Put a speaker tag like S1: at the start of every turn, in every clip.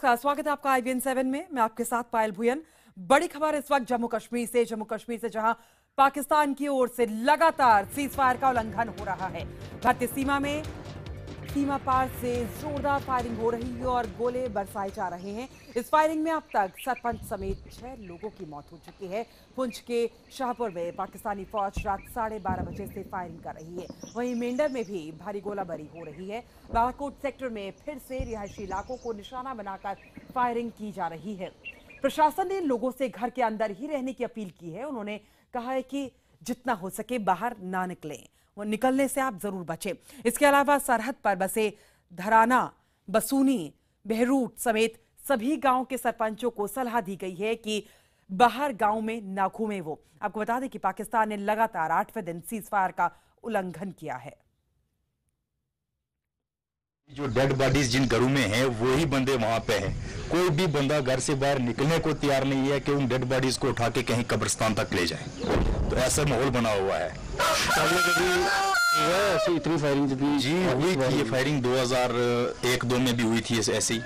S1: स्वागत है आपका IBN 7 में। मैं आपके साथ पायल भुयन। बड़ी खबर इस वक्त जम्मू कश्मीर से जहां पाकिस्तान की ओर से लगातार सीज फायर का उल्लंघन हो रहा है। भारतीय सीमा पार से जोरदार फायरिंग हो रही है और गोले बरसाए जा रहे हैं। इस फायरिंग में अब तक सरपंच समेत 6 लोगों की मौत हो चुकी है। पुंछ के शाहपुर में पाकिस्तानी फौज रात 12:30 बजे से फायरिंग कर रही है। वहीं मेंढर में भी भारी गोलाबारी हो रही है। बालाकोट सेक्टर में फिर से रिहायशी इलाकों को निशाना बनाकर फायरिंग की जा रही है। प्रशासन ने लोगों से घर के अंदर ही रहने की अपील की है। उन्होंने कहा है कि जितना हो सके बाहर ना निकलें, वो निकलने से आप जरूर बचें। इसके अलावा सरहद पर बसे धराना, बसूनी, बहरूट समेत सभी गांव के सरपंचों को सलाह दी गई है कि बाहर गांव में ना घूमें। वो आपको बता दें कि पाकिस्तान ने लगातार 8वें दिन सीज फायर का उल्लंघन किया है।
S2: जो डेड बॉडीज जिन घरों में हैं वही बंदे वहां पे हैं। कोई भी बंदा घर से बाहर निकलने को तैयार नहीं है कि उन डेड बॉडीज को उठा के कहीं कब्रिस्तान तक ले जाए। तो ऐसा माहौल बना हुआ है।
S3: ऐसी इतनी फायरिंग
S2: जी हुई थी। ये फायरिंग 2001-2 में भी हुई थी ऐसी।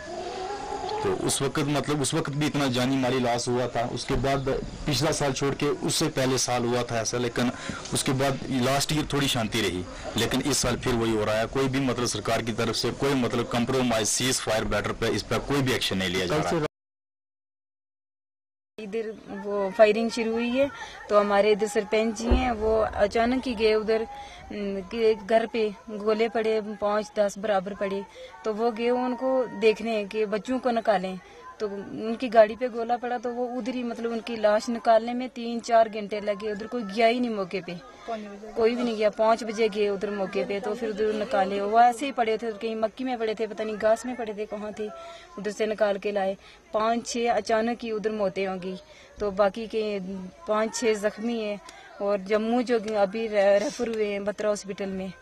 S2: तो उस वक्त भी इतना जानी माली लॉस हुआ था। उसके बाद पिछला साल छोड़ के उससे पहले साल हुआ था ऐसा, लेकिन उसके बाद लास्ट ईयर थोड़ी शांति रही। लेकिन इस साल फिर वही हो रहा है। कोई भी सरकार की तरफ से कोई कंप्रोमाइज सीज फायर बैटर पे इस पर कोई भी एक्शन नहीं लिया जा रहा है।
S4: इधर वो फायरिंग शुरू हुई है तो हमारे इधर सरपंच जी हैं, वो अचानक ही गए उधर घर पे गोले पड़े 5-10 बराबर पड़े। तो वो गए उनको देखने कि बच्चों को निकालें। तो उनकी गाड़ी पे गोला पड़ा तो वो उधर ही उनकी लाश निकालने में 3-4 घंटे लगे। उधर कोई गया ही नहीं मौके पे, कोई भी नहीं गया। 5 बजे गए उधर मौके पे तो फिर उधर निकाले। वो ऐसे ही पड़े थे, कहीं मक्की में पड़े थे, पता नहीं घास में पड़े थे, कहाँ थे, उधर से निकाल के लाए। 5-6 अचानक ही उधर मौतें होंगी। तो बाकी के 5-6 जख्मी हैं और जम्मू जो अभी रेफर हुए हैं बत्रा हॉस्पिटल में।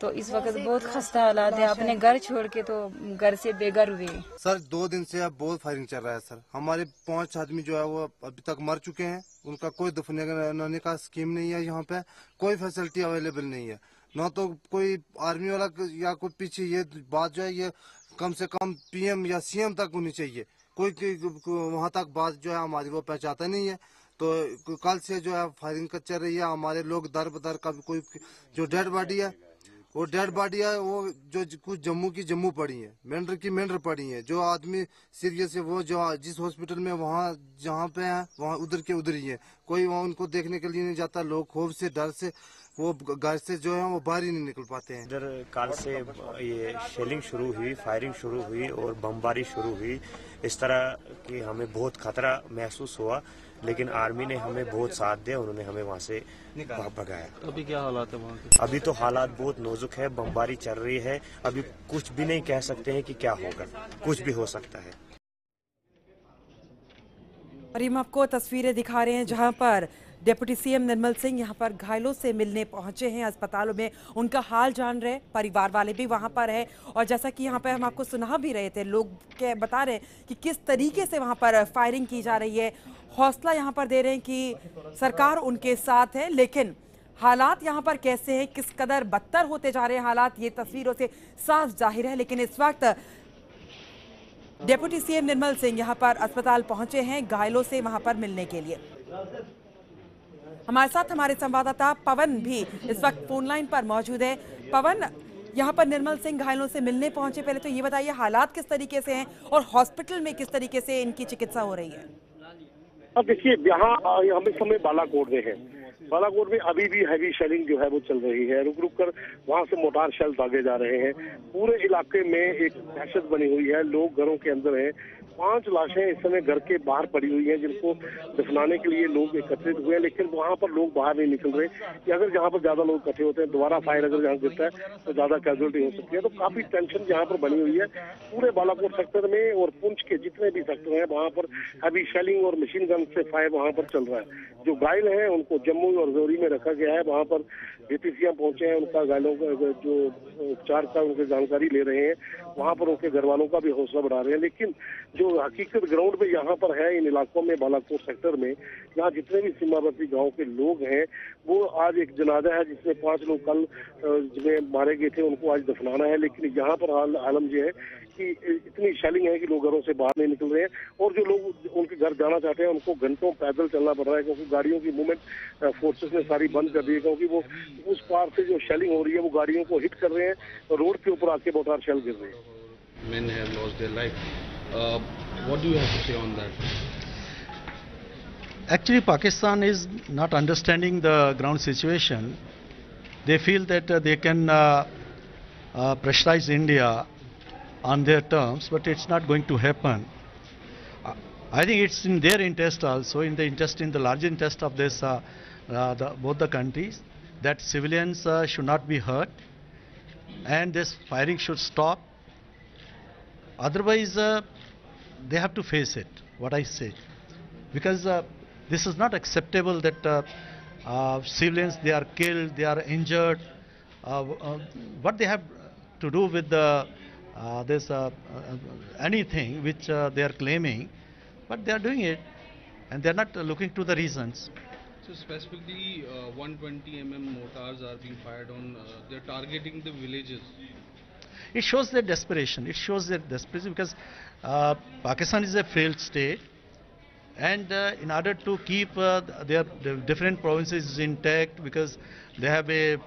S4: तो इस वक्त बहुत खस्ता हालात है। अपने घर छोड़ के तो घर से बेघर हुए।
S5: सर 2 दिन से अब बहुत फायरिंग चल रहा है सर। हमारे 5 आदमी जो है वो अभी तक मर चुके हैं। उनका कोई दफनाने का स्कीम नहीं है। यहाँ पे कोई फैसिलिटी अवेलेबल नहीं है। न तो कोई आर्मी वाला या कोई पीछे, ये बात जो है ये कम से कम PM या CM तक होनी चाहिए। कोई वहाँ तक बात जो है हमारी वो पहुँचाता नहीं है। तो कल से जो है फायरिंग चल रही है। हमारे लोग दर बदर का कोई जो डेड बॉडी है वो डेड बॉडी है, वो जो कुछ जम्मू की जम्मू पड़ी है, मेंढर की मेंढर पड़ी है। जो आदमी सीरियस है वो जो जिस हॉस्पिटल में वहाँ जहाँ पे है वहाँ उधर के उधर ही है। कोई वहाँ उनको देखने के लिए नहीं जाता। लोग खौफ से डर से वो घर से जो है वो बाहर ही नहीं निकल पाते हैं।
S3: इधर कल से ये शेलिंग शुरू हुई, फायरिंग शुरू हुई और बमबारी शुरू हुई। इस तरह की हमें बहुत खतरा महसूस हुआ, लेकिन आर्मी ने हमें बहुत साथ दिया। उन्होंने हमें वहाँ से भगाया।
S6: अभी क्या हालात है वहाँ के?
S3: अभी तो हालात बहुत नाजुक है, बमबारी चल रही है। अभी कुछ भी नहीं कह सकते हैं कि क्या होगा, कुछ भी हो सकता है।
S1: और हम आपको तस्वीरें दिखा रहे हैं जहां पर डिप्टी CM निर्मल सिंह यहां पर घायलों से मिलने पहुंचे हैं। अस्पतालों में उनका हाल जान रहे, परिवार वाले भी वहां पर है। और जैसा कि यहां पर हम आपको सुना भी रहे थे, लोग बता रहे हैं कि किस तरीके से वहां पर फायरिंग की जा रही है। हौसला यहां पर दे रहे हैं कि सरकार उनके साथ है, लेकिन हालात यहाँ पर कैसे हैं, किस कदर बदतर होते जा रहे हैं हालात, ये तस्वीरों से साफ जाहिर है। लेकिन इस वक्त डिप्टी CM निर्मल सिंह यहाँ पर अस्पताल पहुंचे हैं घायलों से वहां पर मिलने के लिए। हमारे साथ हमारे संवाददाता पवन भी इस वक्त फोन लाइन पर मौजूद है। पवन, यहाँ पर निर्मल सिंह घायलों से मिलने पहुंचे, पहले तो ये बताइए हालात किस तरीके से हैं और हॉस्पिटल में किस तरीके से इनकी चिकित्सा हो रही है?
S7: अब देखिए, यहाँ हम इस समय बालाकोट में हैं। बालाकोट में अभी भी हैवी शेलिंग जो है वो चल रही है। रुक रुक कर वहाँ से मोटार शेल दागे जा रहे हैं। पूरे इलाके में एक दहशत बनी हुई है। लोग घरों के अंदर हैं। 5 लाशें इस समय घर के बाहर पड़ी हुई हैं, जिनको दफनाने के लिए लोग एकत्रित हुए हैं, लेकिन वहाँ पर लोग बाहर नहीं निकल रहे कि अगर जहाँ पर ज्यादा लोग इकट्ठे होते हैं, दोबारा फायर अगर जहाँ गिरता है तो ज्यादा कैजुअलिटी हो सकती है। तो काफी टेंशन यहाँ पर बनी हुई है पूरे बालाकोट सेक्टर में। और पुंछ के जितने भी सेक्टर हैं वहाँ पर अभी शेलिंग और मशीन गन से फायर वहाँ पर चल रहा है। जो घायल हैं उनको जम्मू और जोरी में रखा गया है। वहाँ पर डिप्टी CM पहुंचे हैं, उनका घायलों का जो उपचार का उनकी जानकारी ले रहे हैं। वहाँ पर उनके घर वालों का भी हौसला बढ़ा रहे हैं। लेकिन जो हकीकत ग्राउंड पे यहाँ पर है इन इलाकों में, बालाकोट सेक्टर में, यहाँ जितने भी सीमावर्ती गांव के लोग हैं, वो आज एक जनाजा है जिसमें 5 लोग कल जिन्हें मारे गए थे, उनको आज दफनाना है। लेकिन यहाँ पर आलम ये है कि इतनी शेलिंग है कि लोग घरों से बाहर नहीं निकल रहे हैं, और जो लोग उनके घर जाना चाहते हैं उनको घंटों पैदल चलना पड़ रहा है, क्योंकि गाड़ियों की मूवमेंट फोर्सेस ने सारी बंद कर दी है, क्योंकि वो उस पार से जो शेलिंग हो रही है वो गाड़ियों को हिट कर रहे हैं, रोड के ऊपर आके मोटार शेल गिर रहे हैं।
S6: Men have lost their life. What do you have to say on that?
S8: Actually, Pakistan is not understanding the ground situation. They feel that they can pressurize India on their terms, but it's not going to happen. I think it's in their interest also, in the larger interest of this both the countries, that civilians should not be hurt, and this firing should stop. Otherwise, they have to face it, what I say. Because this is not acceptable that civilians, they are killed, they are injured. What they have to do with anything which they are claiming, but they are doing it, and they are not looking to the reasons.
S6: So specifically, 120 mortars are being fired on. They are targeting the villages.
S8: It shows their desperation. It shows their desperation because Pakistan is a failed state, and in order to keep their different provinces intact, because they have a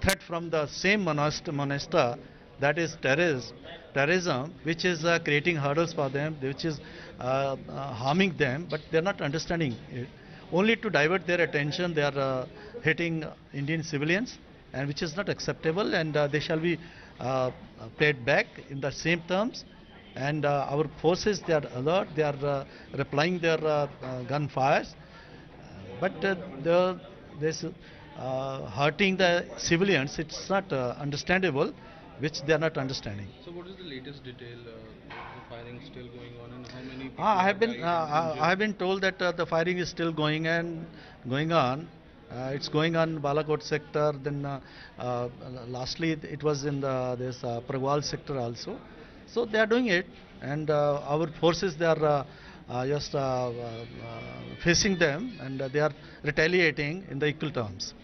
S8: threat from the same monster, that is terrorism, which is creating hurdles for them, which is harming them, but they are not understanding it. Only to divert their attention, they are hitting Indian civilians, and which is not acceptable, and they shall be paid back in the same terms. And our forces, they are alert, they are replying their gunfires, but this hurting the civilians, it's not understandable, which they are not understanding.
S6: So what is the latest detail? The firing still going on, and how many people
S8: I have been told that the firing is still going on. It's going on Balakot sector, then lastly it was in this Pragwal sector also. So they are doing it, and our forces, they are just facing them, and they are retaliating in the equal terms.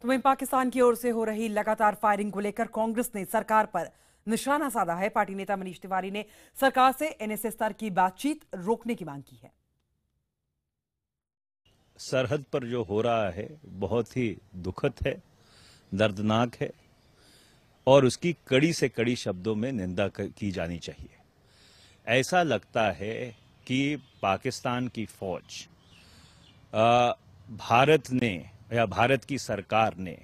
S1: तो वहीं पाकिस्तान की ओर से हो रही लगातार firing को लेकर कांग्रेस ने सरकार पर निशाना साधा है। पार्टी नेता मनीष तिवारी ने सरकार से एनएसए स्तर की बातचीत रोकने की मांग की है।
S9: सरहद पर जो हो रहा है बहुत ही दुखद है, दर्दनाक है, और उसकी कड़ी से कड़ी शब्दों में निंदा की जानी चाहिए। ऐसा लगता है कि पाकिस्तान की फौज भारत ने या भारत की सरकार ने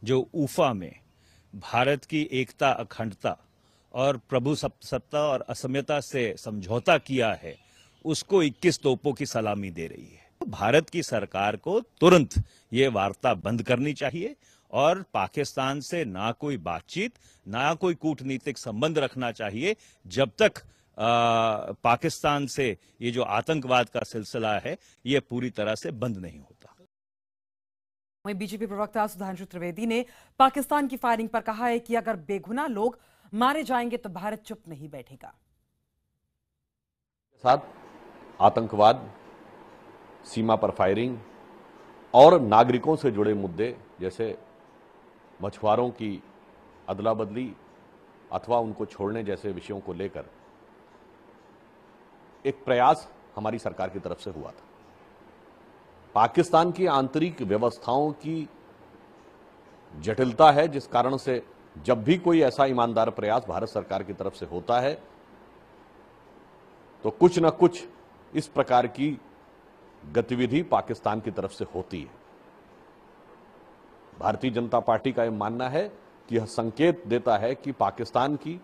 S9: जो उफा में भारत की एकता, अखंडता और प्रभुसत्ता और असमयता से समझौता किया है, उसको 21 तोपों की सलामी दे रही है। भारत की सरकार को तुरंत ये वार्ता बंद करनी चाहिए और पाकिस्तान से ना कोई बातचीत, ना कोई कूटनीतिक संबंध रखना चाहिए जब तक पाकिस्तान से ये जो आतंकवाद का सिलसिला है ये पूरी तरह से बंद नहीं होता।
S1: वहीं बीजेपी प्रवक्ता सुधांशु त्रिवेदी ने पाकिस्तान की फायरिंग पर कहा है कि अगर बेगुनाह लोग मारे जाएंगे तो भारत चुप नहीं बैठेगा।
S10: साथ आतंकवाद, सीमा पर फायरिंग और नागरिकों से जुड़े मुद्दे जैसे मछुआरों की अदला बदली अथवा उनको छोड़ने जैसे विषयों को लेकर एक प्रयास हमारी सरकार की तरफ से हुआ था। पाकिस्तान की आंतरिक व्यवस्थाओं की जटिलता है, जिस कारण से जब भी कोई ऐसा ईमानदार प्रयास भारत सरकार की तरफ से होता है तो कुछ न कुछ इस प्रकार की गतिविधि पाकिस्तान की तरफ से होती है। भारतीय जनता पार्टी का यह मानना है कि यह संकेत देता है कि पाकिस्तान की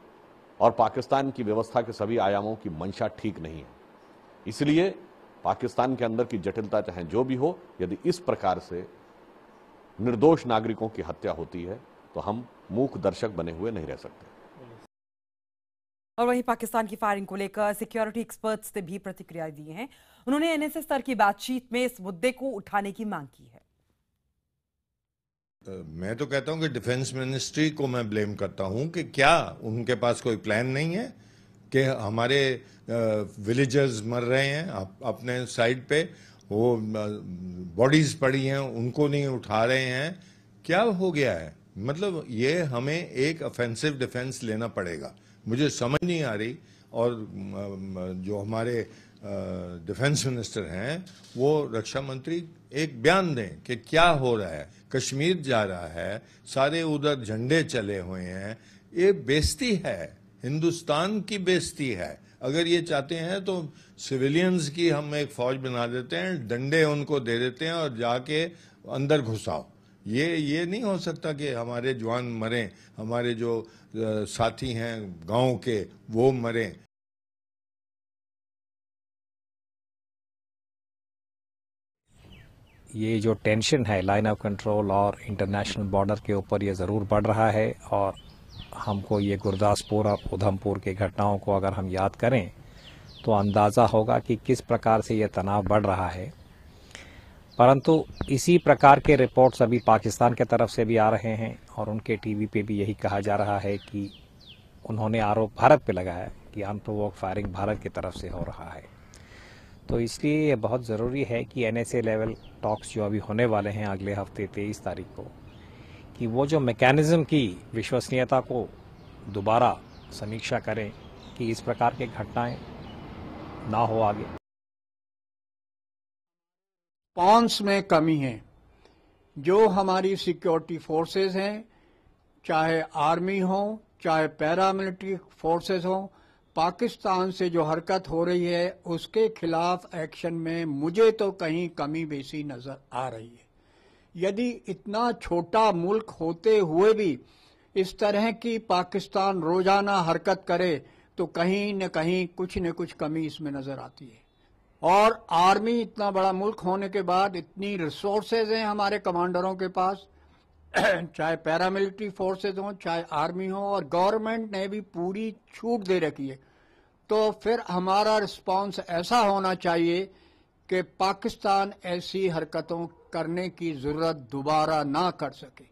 S10: और पाकिस्तान की व्यवस्था के सभी आयामों की मंशा ठीक नहीं है। इसलिए पाकिस्तान के अंदर की जटिलता चाहे जो भी हो, यदि इस प्रकार से निर्दोष नागरिकों की हत्या होती है तो हम मूक दर्शक बने हुए नहीं रह सकते।
S1: और वहीं पाकिस्तान की फायरिंग को लेकर सिक्योरिटी एक्सपर्ट्स ने भी प्रतिक्रिया दी है। उन्होंने एनएसए स्तर की बातचीत में इस मुद्दे को उठाने की मांग की है।
S11: मैं तो कहता हूं कि डिफेंस मिनिस्ट्री को मैं ब्लेम करता हूं कि क्या उनके पास कोई प्लान नहीं है कि हमारे विलेजर्स मर रहे हैं अपने साइड पे, वो बॉडीज पड़ी हैं उनको नहीं उठा रहे हैं। क्या हो गया है? मतलब ये हमें एक ऑफेंसिव डिफेंस लेना पड़ेगा। मुझे समझ नहीं आ रही, और जो हमारे डिफेंस मिनिस्टर हैं वो रक्षा मंत्री एक बयान दें कि क्या हो रहा है। कश्मीर जा रहा है, सारे उधर झंडे चले हुए हैं, ये बेइज्जती है, हिंदुस्तान की बेइज्जती है। अगर ये चाहते हैं तो सिविलियंस की हम एक फौज बना देते हैं, डंडे उनको दे देते हैं और जाके अंदर घुसाओ। ये नहीं हो सकता कि हमारे जवान मरें, हमारे जो साथी हैं गांव के वो मरें।
S12: ये जो टेंशन है लाइन ऑफ कंट्रोल और इंटरनेशनल बॉर्डर के ऊपर, ये ज़रूर बढ़ रहा है। और हमको ये गुरदासपुर और उधमपुर की घटनाओं को अगर हम याद करें तो अंदाज़ा होगा कि किस प्रकार से ये तनाव बढ़ रहा है। परंतु इसी प्रकार के रिपोर्ट्स अभी पाकिस्तान के तरफ से भी आ रहे हैं और उनके टीवी पे भी यही कहा जा रहा है कि उन्होंने आरोप भारत पे लगाया कि अनप्रोवोक्ड फायरिंग भारत की तरफ से हो रहा है। तो इसलिए ये बहुत ज़रूरी है कि NSA लेवल टॉक्स जो अभी होने वाले हैं अगले हफ्ते 23 तारीख को, कि वो जो मैकेनिज़्म की विश्वसनीयता को दोबारा समीक्षा करें कि इस प्रकार की घटनाएं ना हो आगे।
S13: रिस्पॉन्स में कमी है। जो हमारी सिक्योरिटी फोर्सेस हैं, चाहे आर्मी हो चाहे पैरामिलिट्री फोर्सेस हो, पाकिस्तान से जो हरकत हो रही है उसके खिलाफ एक्शन में मुझे तो कहीं कमी बेसी नजर आ रही है। यदि इतना छोटा मुल्क होते हुए भी इस तरह की पाकिस्तान रोजाना हरकत करे तो कहीं न कहीं कुछ न कुछ कमी इसमें नजर आती है। और आर्मी इतना बड़ा मुल्क होने के बाद इतनी रिसोर्सेज हैं हमारे कमांडरों के पास, चाहे पैरामिलिट्री फोर्सेज हों चाहे आर्मी हो, और गवर्नमेंट ने भी पूरी छूट दे रखी है। तो फिर हमारा रिस्पांस ऐसा होना चाहिए कि पाकिस्तान ऐसी हरकतों करने की जरूरत दोबारा ना कर सके।